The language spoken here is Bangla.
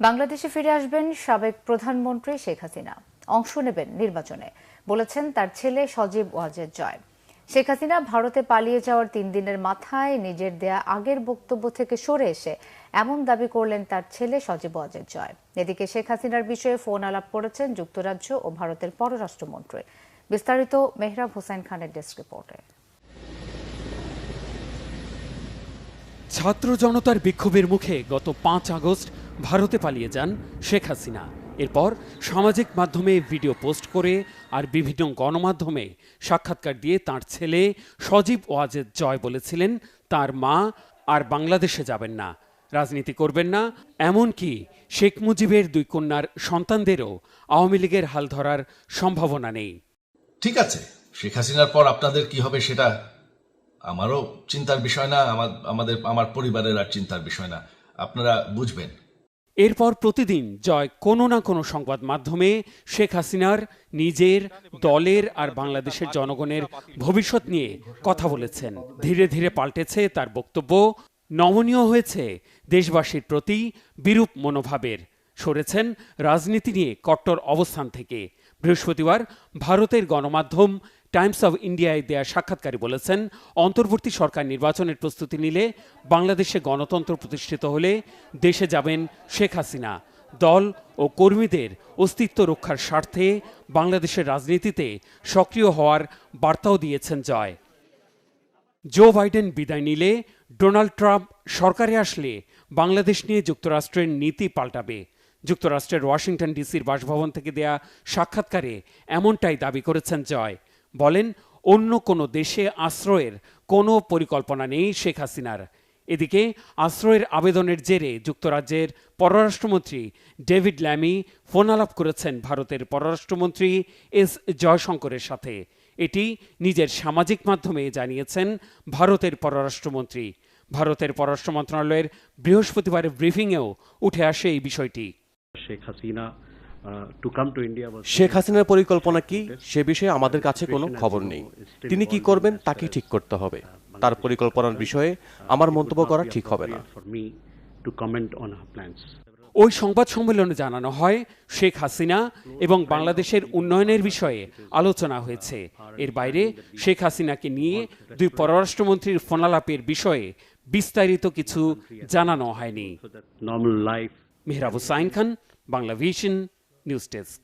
বাংলাদেশে ফিরে আসবেন সাবেক প্রধানমন্ত্রী শেখ হাসিনা। অংশ নেবেন নির্বাচনে, বলেছেন তার ছেলে সজীব ওয়াজেদ জয়। শেখ হাসিনা ভারতে পালিয়ে যাওয়ার 3 দিনের মাথায় নিজের দেয়া আগের বক্তব্য থেকে সরে এসে এমন দাবি করলেন তার ছেলে সজীব ওয়াজেদ জয়। এদিকে শেখ হাসিনার বিষয়ে ফোন আলাপ করেছেন যুক্তরাজ্য ও ভারতের পররাষ্ট্রমন্ত্রী। বিস্তারিত মেহরাব হোসেন খানের ডেস্ক রিপোর্টে। ছাত্র জনতার বিক্ষোভের মুখে গত 5 আগস্ট ভারতে পালিয়ে যান শেখ হাসিনা। এরপর সামাজিক মাধ্যমে ভিডিও পোস্ট করে আর বিভিন্ন গণমাধ্যমে সাক্ষাৎকার দিয়ে তার ছেলে সজীব ওয়াজেদ জয় বলেছিলেন তার মা আর বাংলাদেশে যাবেন না, রাজনীতি করবেন না, এমনকি শেখ মুজিবের 2 কন্যার সন্তানদেরও আওয়ামী লীগের হাল ধরার সম্ভাবনা নেই। ঠিক আছে, শেখ হাসিনার পর আপনাদের কি হবে সেটা আমারও চিন্তার বিষয় না, আমার পরিবারের আর চিন্তার বিষয় না, আপনারা বুঝবেন। এরপর প্রতিদিন জয় কোনো না কোনো সংবাদ মাধ্যমে শেখ হাসিনার, নিজের, দলের আর বাংলাদেশের জনগণের ভবিষ্যৎ নিয়ে কথা বলেছেন। ধীরে ধীরে পাল্টেছে তার বক্তব্য, নমনীয় হয়েছে দেশবাসীর প্রতি বিরূপ মনোভাবের, সরেছেন রাজনীতি নিয়ে কট্টর অবস্থান থেকে। বৃহস্পতিবার ভারতের গণমাধ্যম টাইমস অব ইন্ডিয়ায় দেয়া সাক্ষাৎকারে বলেছেন, অন্তর্বর্তী সরকার নির্বাচনের প্রস্তুতি নিলে, বাংলাদেশে গণতন্ত্র প্রতিষ্ঠিত হলে দেশে যাবেন শেখ হাসিনা। দল ও কর্মীদের অস্তিত্ব রক্ষার স্বার্থে বাংলাদেশের রাজনীতিতে সক্রিয় হওয়ার বার্তাও দিয়েছেন জয়। জো বাইডেন বিদায় নিলে, ডোনাল্ড ট্রাম্প সরকারে আসলে বাংলাদেশ নিয়ে যুক্তরাষ্ট্রের নীতি পাল্টাবে। যুক্তরাষ্ট্রের ওয়াশিংটন ডিসির বাসভবন থেকে দেয়া সাক্ষাৎকারে এমনটাই দাবি করেছেন জয়। বলেন, অন্য কোনো দেশে আশ্রয়ের কোনো পরিকল্পনা নেই শেখ হাসিনার। এদিকে আশ্রয়ের আবেদনের জেরে যুক্তরাজ্যের পররাষ্ট্রমন্ত্রী ডেভিড ল্যামি ফোন আলাপ করেছেন ভারতের পররাষ্ট্রমন্ত্রী এস জয়শঙ্করের সাথে। এটি নিজের সামাজিক মাধ্যমে জানিয়েছেন ভারতের পররাষ্ট্রমন্ত্রী। ভারতের পররাষ্ট্র মন্ত্রণালয়ের বৃহস্পতিবারের ব্রিফিংয়েও উঠে আসে এই বিষয়টি। শেখ হাসিনার পরিকল্পনা কি সে বিষয়ে আমাদের কাছে কোনো খবর নেই। তিনি কি করবেন তাকে ঠিক করতে হবে। তার পরিকল্পনার বিষয়ে আমার মন্তব্য করা ঠিক হবে না। ওই সংবাদ সম্মেলনে জানানো হয়, শেখ হাসিনা এবং বাংলাদেশের উন্নয়নের বিষয়ে আলোচনা হয়েছে। এর বাইরে শেখ হাসিনাকে নিয়ে 2 পররাষ্ট্রমন্ত্রীর ফোনালাপের বিষয়ে বিস্তারিত কিছু জানানো হয়নি। Mehrab Hossain Khan, Bangla vision, news desk.